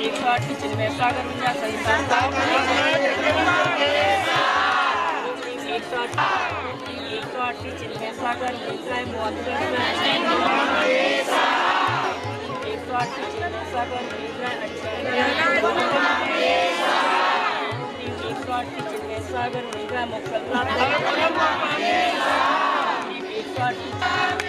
108 चिन्मय सागर विंध्या सहिता 108 चिन्मय सागर विंध्या मोहद्र 108 चिन्मय सागर विंध्या 108 चिन्मय सागर विंध्या मोक्ष प्राप्त 108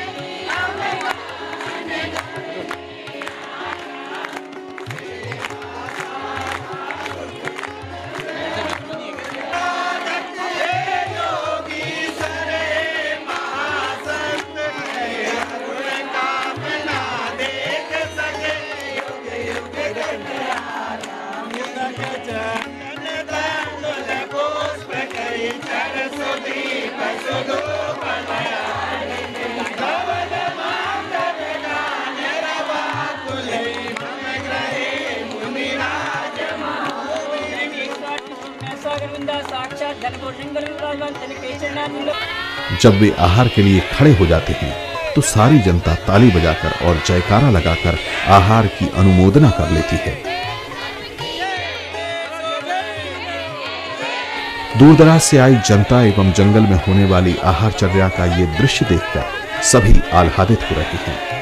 जब वे आहार के लिए खड़े हो जाते हैं तो सारी जनता ताली बजाकर और जयकारा लगाकर आहार की अनुमोदना कर लेती है। दूरदराज से आई जनता एवं जंगल में होने वाली आहारचर्या का ये दृश्य देखकर सभी आह्लादित हो रहे हैं।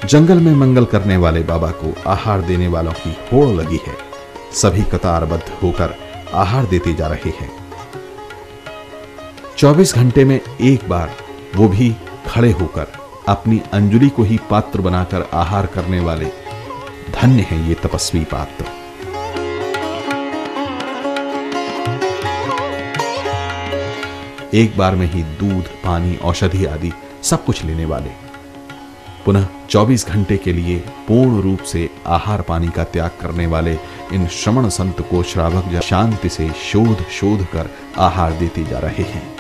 जंगल में मंगल करने वाले बाबा को आहार देने वालों की होड़ लगी है। सभी कतारबद्ध होकर आहार देते जा रहे हैं। 24 घंटे में एक बार वो भी खड़े होकर अपनी अंजलि को ही पात्र बनाकर आहार करने वाले धन्य हैं ये तपस्वी पात्र। एक बार में ही दूध, पानी, औषधि आदि सब कुछ लेने वाले, पुनः 24 घंटे के लिए पूर्ण रूप से आहार पानी का त्याग करने वाले इन श्रमण संत को श्रावक शांति से शोध कर आहार देते जा रहे हैं।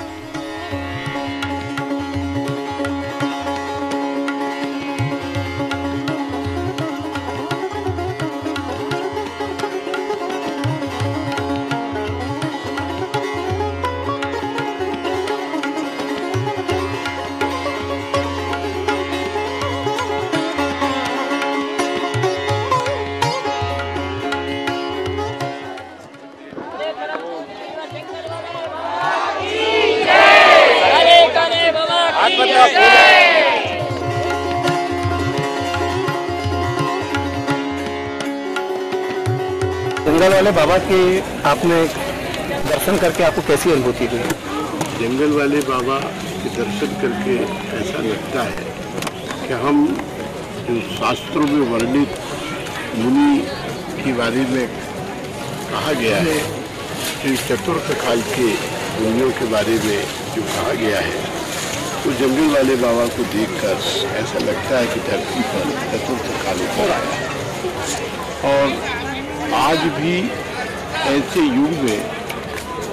जंगल वाले बाबा के आपने दर्शन करके आपको कैसी अनुभूति हुई? जंगल वाले बाबा के दर्शन करके ऐसा लगता है कि हम जो शास्त्रों में वर्णित मुनि के बारे में कहा गया है, जो चतुर्थ काल के मुनियों के बारे में जो कहा गया है, तो जंगल वाले बाबा को देखकर ऐसा लगता है कि धरती पर चतुर्थ काल उतर आया है। और आज भी ऐसे युग में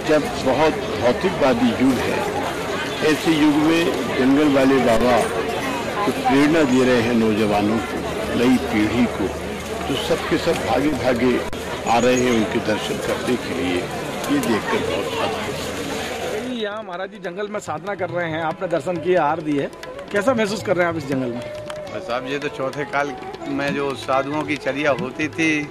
जब बहुत भौतिकवादी युग है, ऐसे युग में जंगल वाले बाबा तो प्रेरणा दे रहे हैं नौजवानों को, नई पीढ़ी को, जो सबके सब भागे भागे आ रहे हैं उनके दर्शन करने के लिए। ये देखकर बहुत अच्छा। यहाँ महाराज जी जंगल में साधना कर रहे हैं, आपने दर्शन किए, आहार दिए, कैसा महसूस कर रहे हैं आप इस जंगल में? साहब ये तो चौथे काल में जो साधुओं की चर्या होती थी,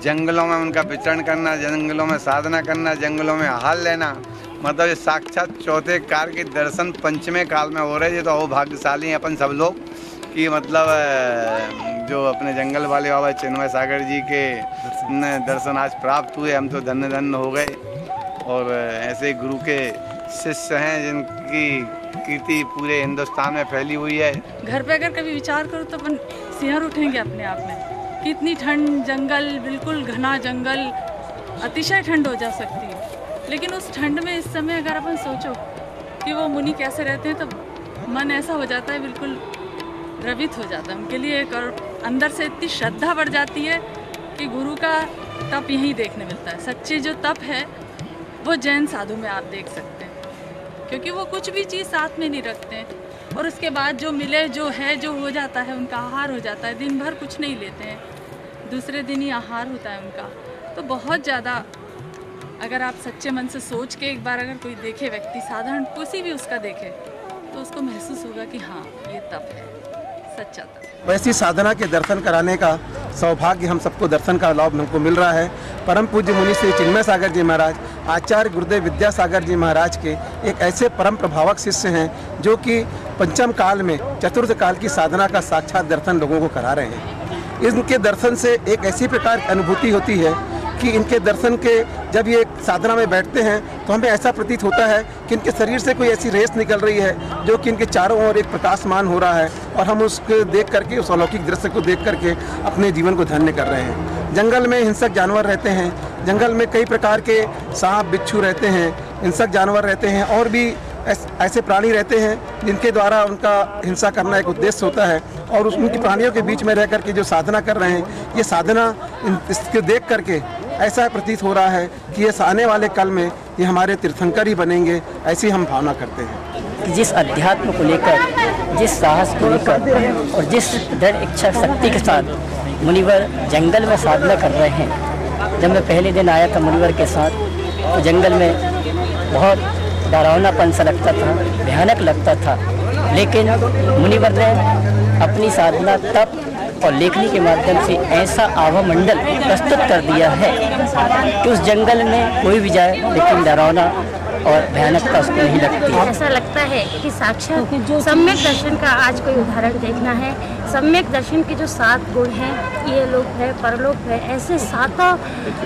जंगलों में उनका विचरण करना, जंगलों में साधना करना, जंगलों में आहार लेना, मतलब ये साक्षात चौथे काल के दर्शन पंचमे काल में हो रहे हैं। ये तो हो भाग्यशाली हैं अपन सब लोग कि मतलब जो अपने जंगल वाले बाबा चिन्मय सागर जी के दर्शन आज प्राप्त हुए। हम तो धन्य धन्य हो गए। और ऐसे गुरु के शिष्य हैं जिनकी कीर्ति पूरे हिंदुस्तान में फैली हुई है। घर पे अगर कभी विचार करो तो अपन सिहर उठेंगे अपने आप में। कितनी ठंड, जंगल, बिल्कुल घना जंगल, अतिशय ठंड हो जा सकती है। लेकिन उस ठंड में इस समय अगर अपन सोचो कि वो मुनि कैसे रहते हैं, तो मन ऐसा हो जाता है, बिल्कुल द्रवित हो जाता है उनके लिए। एक और अंदर से इतनी श्रद्धा बढ़ जाती है कि गुरु का तप यहीं देखने मिलता है। सच्चे जो तप है वो जैन साधु में आप देख सकते हैं, क्योंकि वो कुछ भी चीज़ साथ में नहीं रखते हैं। और उसके बाद जो मिले जो है जो हो जाता है उनका आहार हो जाता है। दिन भर कुछ नहीं लेते हैं, दूसरे दिन ही आहार होता है उनका। तो बहुत ज़्यादा अगर आप सच्चे मन से सोच के एक बार अगर कोई देखे व्यक्ति, साधारण कुछ भी उसका देखे, तो उसको महसूस होगा कि हाँ ये तप है, सच्चा तप। वैसी साधना के दर्शन कराने का सौभाग्य हम सबको दर्शन का लाभ हमको मिल रहा है। परम पूज्य मुनि श्री चिन्मय सागर जी महाराज, आचार्य गुरुदेव विद्यासागर जी महाराज के एक ऐसे परम प्रभावक शिष्य हैं जो कि पंचम काल में चतुर्थ काल की साधना का साक्षात दर्शन लोगों को करा रहे हैं। इनके दर्शन से एक ऐसी प्रकार की अनुभूति होती है कि इनके दर्शन के जब ये साधना में बैठते हैं तो हमें ऐसा प्रतीत होता है कि इनके शरीर से कोई ऐसी रेस निकल रही है जो कि इनके चारों ओर एक प्रकाशमान हो रहा है, और हम उसको देख करके, उस अलौकिक दृश्य को देख करके अपने जीवन को धन्य कर रहे हैं। जंगल में हिंसक जानवर रहते हैं, जंगल में कई प्रकार के सांप बिच्छू रहते हैं, हिंसक जानवर रहते हैं, और भी ऐसे प्राणी रहते हैं जिनके द्वारा उनका हिंसा करना एक उद्देश्य होता है। और उनकी प्राणियों के बीच में रह करके जो साधना कर रहे हैं, ये साधना इसके देख करके ऐसा प्रतीत हो रहा है कि ये आने वाले कल में ये हमारे तीर्थंकर ही बनेंगे, ऐसी हम भावना करते हैं। जिस अध्यात्म को लेकर, जिस साहस को लेकर और जिस दृढ़ इच्छा शक्ति के साथ मुनिवर जंगल में साधना कर रहे हैं। जब मैं पहले दिन आया था मुनिवर के साथ, तो जंगल में बहुत डरावनापन सा लगता था, भयानक लगता था, लेकिन मुनिवर ने अपनी साधना तप और लेखनी के माध्यम से ऐसा आभा मंडल प्रस्तुत कर दिया है कि उस जंगल में कोई भी जाए लेकिन डरावना और भयानकता उसको नहीं लगती। ऐसा लगता है कि साक्षात सम्यक दर्शन का आज कोई उदाहरण देखना है। सम्यक दर्शन के जो 7 गुण हैं, ये लोक है, परलोक है, ऐसे 7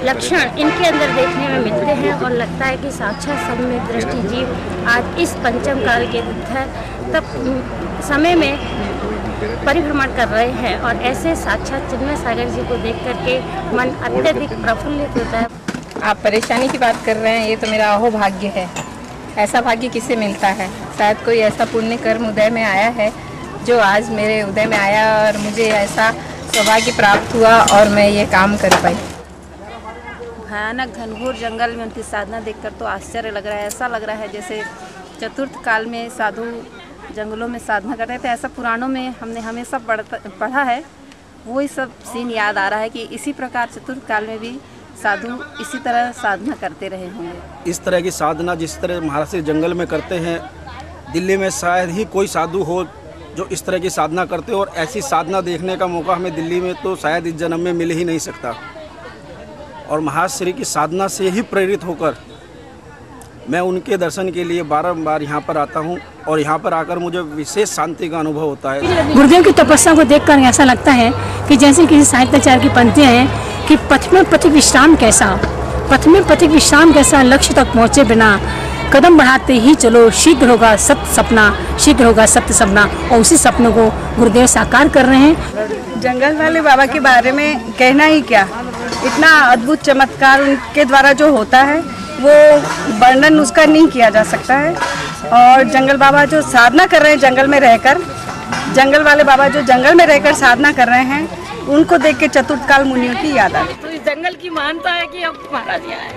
लक्षण इनके अंदर देखने में मिलते हैं और लगता है कि साक्षात सम्यक दृष्टि जीव आज इस पंचम काल के तब समय में परिभ्रमण कर रहे हैं, और ऐसे साक्षात चिन्मय सागर जी को देख करके मन अत्यधिक प्रफुल्लित होता है। आप परेशानी की बात कर रहे हैं, ये तो मेरा अहो भाग्य है। ऐसा भाग्य किसे मिलता है? शायद कोई ऐसा पुण्य कर्म उदय में आया है जो आज मेरे उदय में आया और मुझे ऐसा सौभाग्य प्राप्त हुआ और मैं ये काम कर पाई। भयानक घनघोर जंगल में उनकी साधना देखकर तो आश्चर्य लग रहा है। ऐसा लग रहा है जैसे चतुर्थ काल में साधु जंगलों में साधना कर रहे थे। ऐसा पुराणों में हमने हमेशा पढ़ा है, वही सब सीन याद आ रहा है कि इसी प्रकार चतुर्थ काल में भी साधु इसी तरह साधना करते रहे होंगे। इस तरह की साधना जिस तरह महाराष्ट्र जंगल में करते हैं, दिल्ली में शायद ही कोई साधु हो जो इस तरह की साधना करते हो, और ऐसी साधना देखने का मौका हमें दिल्ली में तो शायद इस जन्म में मिल ही नहीं सकता। और महाश्री की साधना से ही प्रेरित होकर मैं उनके दर्शन के लिए बारंबार यहाँ पर आता हूँ, और यहाँ पर आकर मुझे विशेष शांति का अनुभव होता है। गुरुदेव की तपस्या को देखकर ऐसा लगता है कि जैसे किसी साहित्याचार्य की पंक्तियाँ हैं कि पथ में पथिक विश्राम कैसा, पथ में पथिक विश्राम कैसा, लक्ष्य तक पहुँचे बिना कदम बढ़ाते ही चलो, शीघ्र होगा सत्य सपना, शीघ्र होगा सत्य सपना। और उसी सपनों को गुरुदेव साकार कर रहे हैं। जंगल वाले बाबा के बारे में कहना ही क्या, इतना अद्भुत चमत्कार उनके द्वारा जो होता है वो वर्णन उसका नहीं किया जा सकता है। और जंगल बाबा जो साधना कर रहे हैं जंगल में रहकर, जंगल वाले बाबा जो जंगल में रहकर साधना कर रहे हैं, उनको देख के चतुर्थ काल मुनियों की याद आती है। तो इस जंगल की महानता है कि अब महाराज यहाँ है,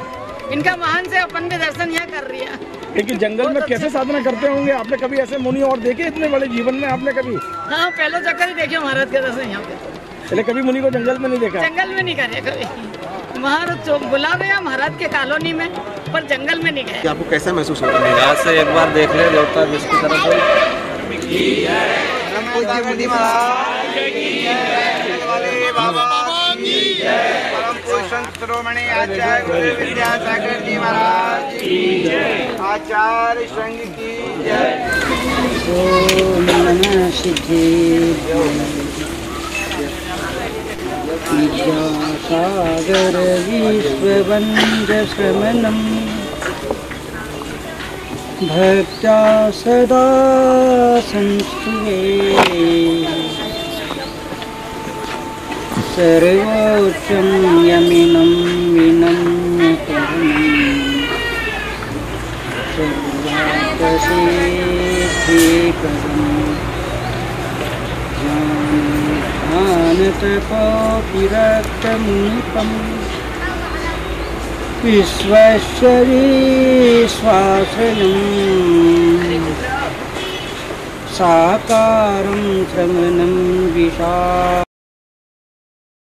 इनका महान से अपन भी दर्शन यहाँ कर रही है। लेकिन जंगल में कैसे साधना करते होंगे? आपने कभी ऐसे मुनि और देखे इतने बड़े जीवन में? आपने कभी? हाँ, पहले चक्कर ही देखे महाराज के दर्शन यहाँ पे। चले कभी मुनि को जंगल में नहीं देखा? जंगल में नहीं करे कभी। महाराज बुला गया महाराज के कॉलोनी में, पर जंगल में नहीं गए। आपको कैसा महसूस होता है? यहाँ से एक बार देख ले देवता जिसकी तरफ श्रोमणी आचार्य विद्यासागर जी महाराज की जय, आचार्य संघ की जय। ओम नमः सिद्धेभ्यो विद्यासागर विश्ववन्द्य श्रमणम् भक्त्या सदा संस्तुते सर्वोच्चं यमिनं विनम्य करुणं सर्वार्थसिद्धिकरं ज्ञानतपोऽपिरक्तमुनिपं विश्वस्य विश्वासनं साकारं श्रवणं विशा